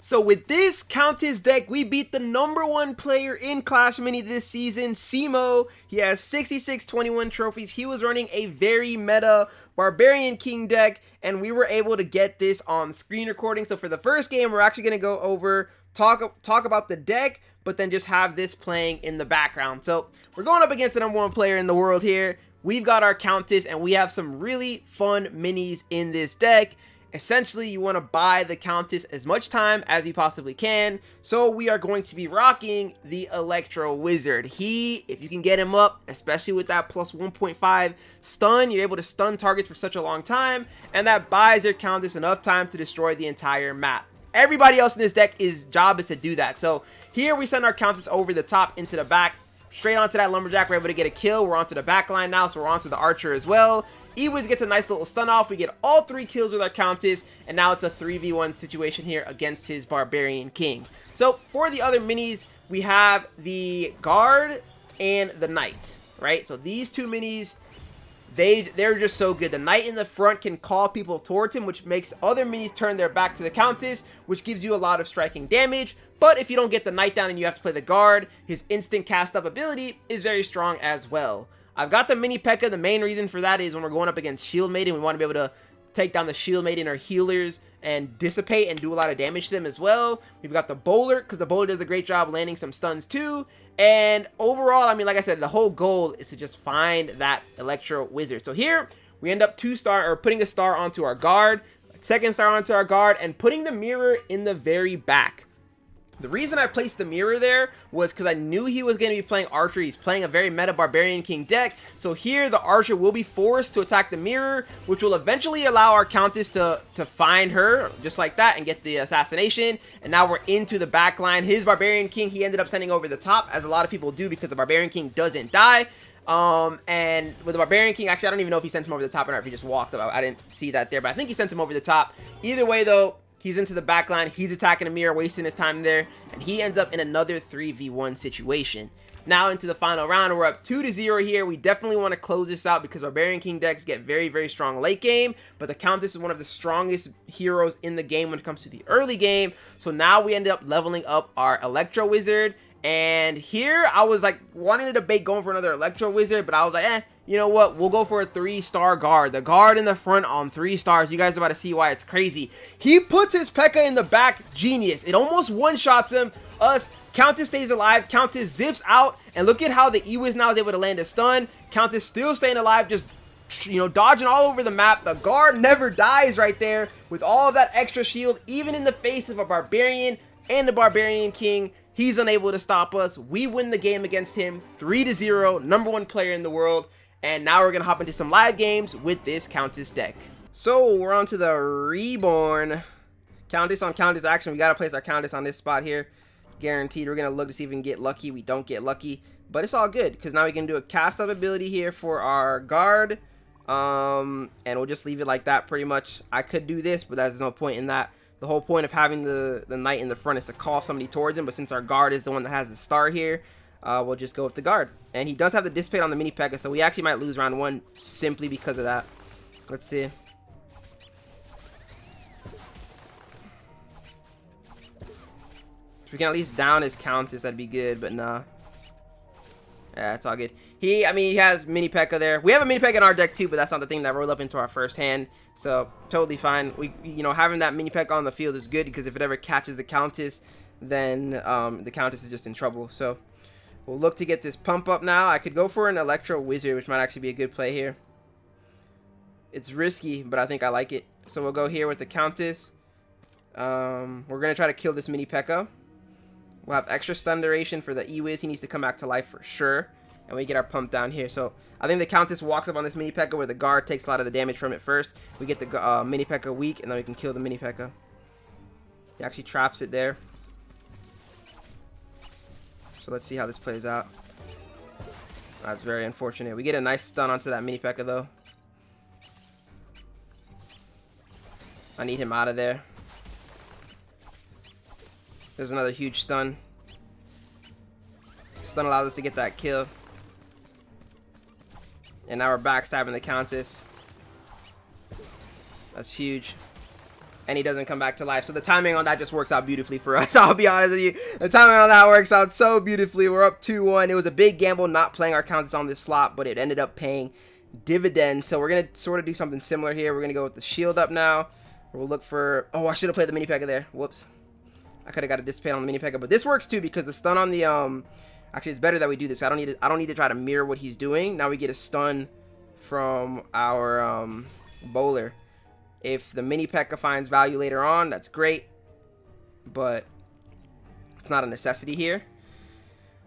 So with this Countess deck, we beat the #1 player in Clash Mini this season, Simo. He has 66-21 trophies. He was running a very meta Barbarian King deck, and we were able to get this on screen recording. So for the first game, we're actually going to go over, talk about the deck, but then just have this playing in the background. So we're going up against the #1 player in the world here. We've got our Countess, and we have some really fun minis in this deck. Essentially, you want to buy the Countess as much time as you possibly can. So we are going to be rocking the Electro Wizard. If you can get him up, especially with that plus 1.5 stun, you're able to stun targets for such a long time, and that buys your Countess enough time to destroy the entire map. Everybody else in this deck, job is to do that. So here we send our Countess over the top into the back, straight onto that Lumberjack. We're able to get a kill. We're onto the back line now, so we're onto the Archer as well. Ewiz gets a nice little stun off. We get all 3 kills with our Countess, and now it's a 3v1 situation here against his Barbarian King. So for the other minis, we have the Guard and the Knight, right? So these two minis, they're just so good. The Knight in the front can call people towards him, which makes other minis turn their back to the Countess, which gives you a lot of striking damage. But if you don't get the Knight down and you have to play the Guard, his instant cast up ability is very strong as well. I've got the Mini P.E.K.K.A. The main reason for that is when we're going up against Shield Maiden, we want to be able to take down the Shield Maiden or healers and dissipate and do a lot of damage to them as well. We've got the Bowler, because the Bowler does a great job landing some stuns too. And overall, I mean, like I said, the whole goal is to just find that Electro Wizard. So here, we end up putting a star onto our Guard, second star onto our Guard, and putting the mirror in the very back. The reason I placed the mirror there was because I knew he was going to be playing Archer. He's playing a very meta Barbarian King deck. So here, the Archer will be forced to attack the mirror, which will eventually allow our Countess to find her, just like that, and get the assassination. And now we're into the back line. His Barbarian King, he ended up sending over the top, as a lot of people do, because the Barbarian King doesn't die. And with the Barbarian King, actually, I don't even know if he sent him over the top or not, if he just walked about. I didn't see that there, but I think he sent him over the top. Either way, though, he's into the back line, he's attacking a mirror, wasting his time there, and he ends up in another 3v1 situation. Now into the final round, we're up 2-0 here. We definitely want to close this out because Barbarian King decks get very, very strong late game, but the Countess is one of the strongest heroes in the game when it comes to the early game. So now we ended up leveling up our Electro Wizard, and here I was like wanting to debate going for another Electro Wizard, but I was like, you know what, we'll go for a 3-star Guard. The Guard in the front on 3 stars. You guys are about to see why it's crazy. He puts his P.E.K.K.A. in the back. Genius. It almost one-shots him. Countess stays alive. Countess zips out. And look at how the Ewiz now is able to land a stun. Countess still staying alive, just, dodging all over the map. The Guard never dies right there with all of that extra shield, even in the face of a Barbarian and the Barbarian King. He's unable to stop us. We win the game against him 3-0, #1 player in the world. And now we're going to hop into some live games with this Countess deck. So we're on to the Reborn. Countess on Countess action. We got to place our Countess on this spot here. Guaranteed. We're going to look to see if we can get lucky. We don't get lucky. But it's all good because now we can do a cast up ability here for our Guard. And we'll just leave it like that pretty much. I could do this, but there's no point in that. The whole point of having the Knight in the front is to call somebody towards him. But since our Guard is the one that has the star here, we'll just go with the Guard. And he does have the dissipate on the Mini P.E.K.K.A, so we actually might lose round 1 simply because of that. Let's see. If we can at least down his Countess, that'd be good, but nah. Yeah, it's all good. He has Mini P.E.K.K.A there. We have a Mini P.E.K.K.A in our deck too, but that's not the thing that rolled up into our first hand. So totally fine. Having that Mini P.E.K.K.A on the field is good because if it ever catches the Countess, then the Countess is just in trouble. So we'll look to get this pump up now. I could go for an Electro Wizard, which might actually be a good play here. It's risky, but I think I like it. So we'll go here with the Countess. We're going to try to kill this Mini P.E.K.K.A. We'll have extra stun duration for the Ewiz. He needs to come back to life for sure. And we get our pump down here. So I think the Countess walks up on this Mini P.E.K.K.A where the Guard takes a lot of the damage from it first. We get the Mini P.E.K.K.A weak, and then we can kill the Mini P.E.K.K.A. He actually traps it there. So let's see how this plays out. That's very unfortunate. We get a nice stun onto that Mini P.E.K.K.A though. I need him out of there. There's another huge stun. Stun allows us to get that kill. And now we're backstabbing the Countess. That's huge. and he doesn't come back to life. So the timing on that just works out beautifully for us. I'll be honest with you. The timing on that works out so beautifully. We're up 2-1. It was a big gamble not playing our Countess on this slot, but it ended up paying dividends. So we're going to sort of do something similar here. We're going to go with the shield up now. We'll look for... Oh, I should have played the mini P.E.K.K.A there. Whoops. I could have got a dissipate on the mini P.E.K.K.A, but this works too because the stun on the... Actually, it's better that we do this. I don't need to try to mirror what he's doing. Now we get a stun from our bowler. If the mini P.E.K.K.A finds value later on, that's great. But it's not a necessity here.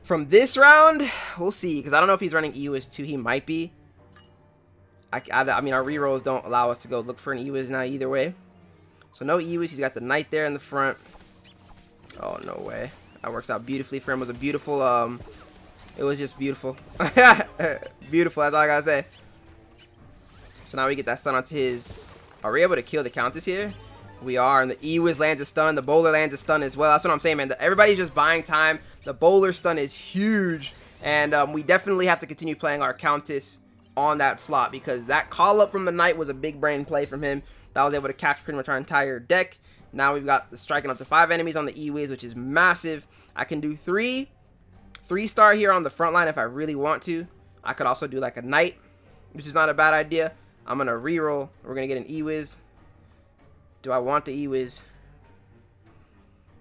From this round, we'll see. Because I don't know if he's running EUS 2. He might be. I mean, our rerolls don't allow us to go look for an EUS now either way. So no EUS. He's got the knight there in the front. Oh, no way. That works out beautifully for him. It was a beautiful, it was just beautiful. Beautiful, that's all I gotta say. So now we get that stun onto his... Are we able to kill the Countess here? We are, and the EUS lands a stun. The bowler lands a stun as well. That's what I'm saying, man. Everybody's just buying time. The bowler stun is huge, and we definitely have to continue playing our Countess on that slot because that call up from the knight was a big brain play from him. That was able to catch pretty much our entire deck. Now we've got the striking up to 5 enemies on the EUS, which is massive. I can do 3-star here on the front line if I really want to. I could also do like a knight, which is not a bad idea. I'm going to reroll. We're going to get an EUS. Do I want the EUS?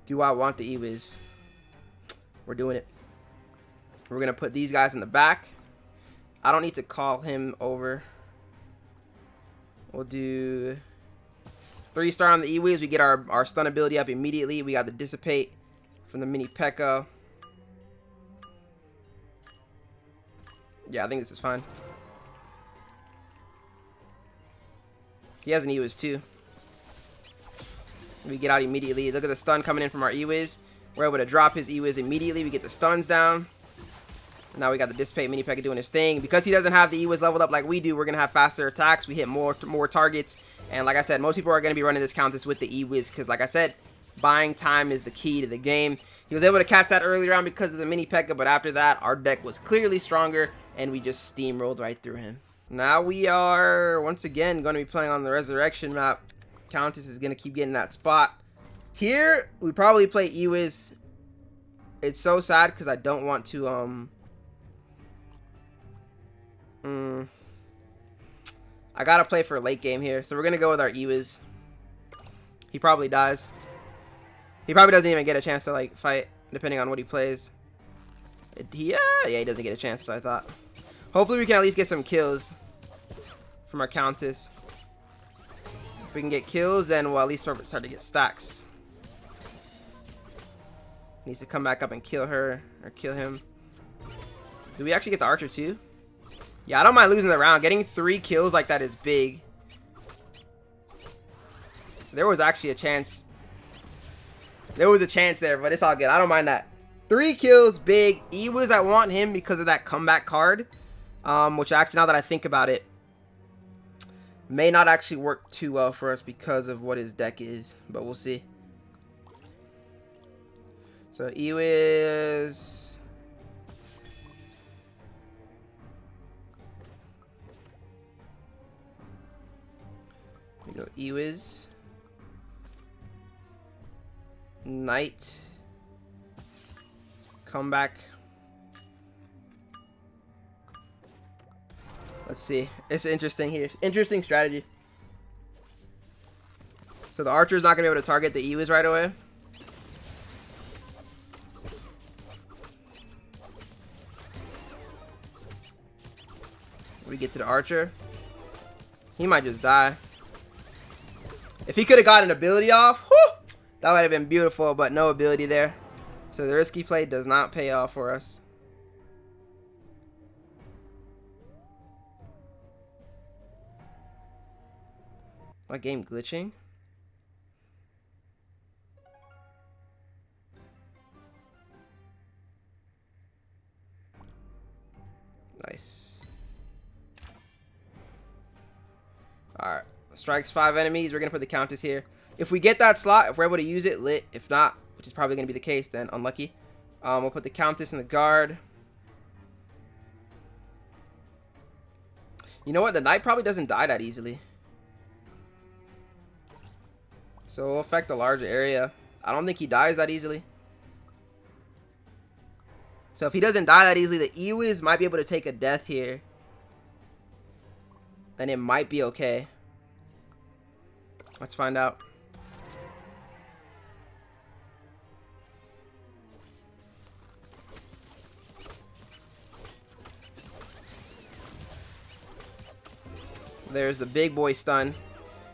Do I want the EUS? We're doing it. We're going to put these guys in the back. I don't need to call him over. We'll do 3-star on the EUS. We get our stun ability up immediately. We got the dissipate from the mini P.E.K.K.A. Yeah, I think this is fine. He has an EUS too. We get out immediately. Look at the stun coming in from our EUS. We're able to drop his EUS immediately. We get the stuns down. Now we got the dissipate mini P.E.K.K.A doing his thing. Because he doesn't have the EUS leveled up like we do, we're going to have faster attacks. We hit more targets. And like I said, most people are going to be running this Countess with the EUS. Because like I said, buying time is the key to the game. He was able to catch that early round because of the mini P.E.K.K.A. But after that, our deck was clearly stronger. And we just steamrolled right through him. Now we are, once again, going to be playing on the Resurrection map. Countess is going to keep getting that spot. Here, we probably play EUS. It's so sad because I don't want to, I gotta play for a late game here. So we're gonna go with our EUS. He probably dies. He probably doesn't even get a chance to, like, fight, depending on what he plays. Yeah, he doesn't get a chance, so I thought. Hopefully we can at least get some kills from our Countess. If we can get kills, then we'll at least start to get stacks. Needs to come back up and kill her, or kill him. Do we actually get the archer too? Yeah, I don't mind losing the round. Getting 3 kills like that is big. There was actually a chance. There was a chance there, but it's all good. I don't mind that. 3 kills, big. EUS, I want him because of that comeback card. Which actually, now that I think about it, may not actually work too well for us because of what his deck is. But we'll see. So EUS... We go EUS, knight, comeback. Let's see. It's interesting here. Interesting strategy. So the archer's not gonna be able to target the EUS right away. We get to the archer. He might just die. If he could have gotten an ability off, whew, that would have been beautiful, but no ability there. So the risky play does not pay off for us. My game glitching? Nice. Alright. Strikes 5 enemies. We're going to put the Countess here. If we get that slot, if we're able to use it, lit. If not, which is probably going to be the case, then unlucky. We'll put the Countess in the guard. You know what? The knight probably doesn't die that easily. So it'll affect a larger area. I don't think he dies that easily. So if he doesn't die that easily, the Ewiz might be able to take a death here. Then it might be okay. Let's find out. There's the big boy stun.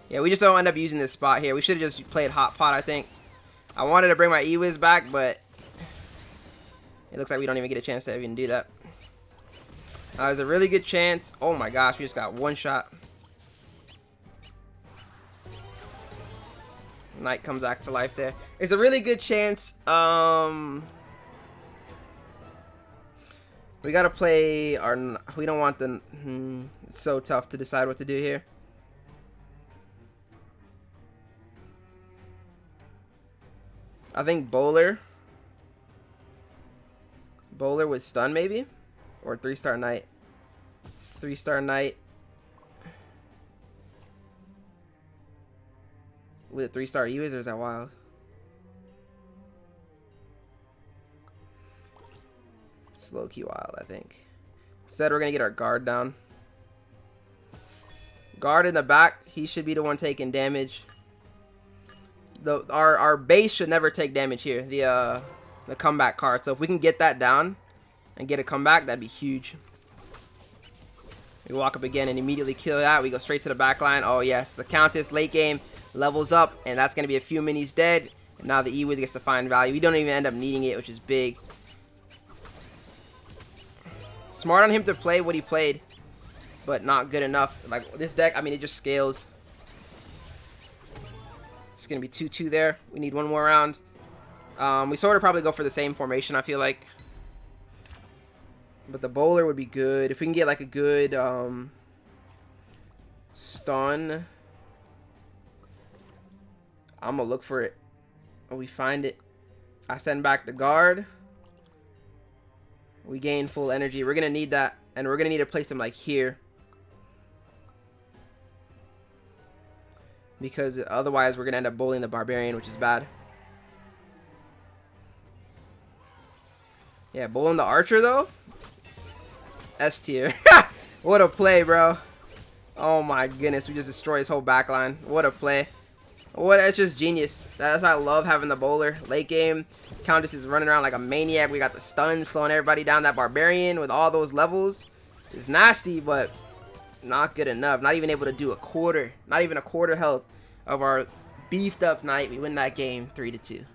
Yeah, we just don't end up using this spot here. We should have just played hot pot, I think. I wanted to bring my Ewiz back, but it looks like we don't even get a chance to even do that. There's a really good chance. Oh my gosh, we just got one shot. Knight comes back to life there. It's a really good chance. We gotta play our... We don't want the... it's so tough to decide what to do here. I think Bowler. Bowler with stun maybe? Or 3-star Knight. 3-star Knight. With a 3-star Ewiz, or is that wild? It's low-key wild, I think. Instead, we're going to get our guard down. Guard in the back. He should be the one taking damage. Our base should never take damage here. The comeback card. So if we can get that down and get a comeback, that'd be huge. We walk up again and immediately kill that. We go straight to the back line. Oh, yes. The Countess late game levels up, and that's going to be a few minis dead. And now the Ewiz gets to find value. We don't even end up needing it, which is big. Smart on him to play what he played, but not good enough. Like this deck, I mean, it just scales. It's going to be 2-2 there. We need one more round. We sort of probably go for the same formation, I feel like. But the Bowler would be good. If we can get like a good stun. I'm going to look for it. When we find it, I send back the guard. We gain full energy. We're going to need that. And we're going to need to place him like here. Because otherwise we're going to end up bullying the Barbarian, which is bad. Yeah, bullying the Archer though. S tier. What a play, bro. Oh my goodness. We just destroyed his whole backline. What a play. It's just genius. That's why I love having the Bowler. Late game, Countess is running around like a maniac. We got the stuns slowing everybody down. That Barbarian with all those levels is nasty, but not good enough. Not even able to do a quarter. Not even a quarter health of our beefed up Knight. We win that game 3-2.